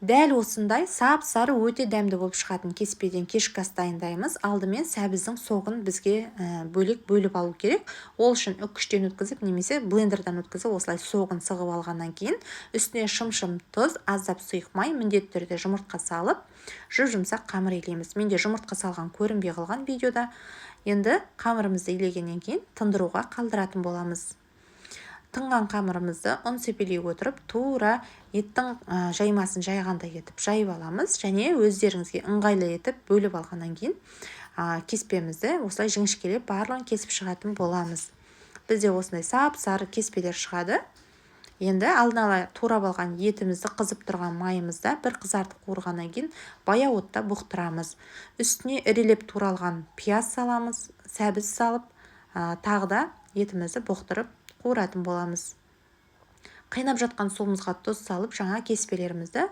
Дәл осындай сап-сары өте дәмді болып шығатын кеспеден кешкі ас дайындаймыз. Алдымен сәбіздің соғын бізге бөлек бөліп алу керек. Ол үшін үккіштен өткізіп немесе блендердан өткізіп осылай соғын сығып алғаннан кейін үстіне шым-шым тұз, аздап сұйық май, міндетті түрде жұмыртқа салып, жұп-жұмсақ қамыр илейміз. Менде жұмыртқа салған көрінбей қалған видеода. Енді қамырымызды илегеннен кейін тындыруға қалдыратын боламыз. Тыңған қамырымызды ұн сепелей отырып, тура еттің жаймасын жайғандай етіп жайып аламыз, және өздеріңізге ыңғайлы етіп бөліп алғаннан кейін кеспемізді осылай жіңішкелеп барлығын кесіп шығатын боламыз. Бізде осындай сап-сары кеспелер шығады. Енді алдын ала турап алған етімізді қызып тұрған майымызда бір қызартып қуырғаннан кейін баяу отта бұқтырамыз. Үстіне ірелеп туралған пияз саламыз, сәбіз салып, тағы да етімізді бұқтырып қуыратын боламыз. Қайнап жатқан суымызға тұз салып, жаңа кеспелерімізді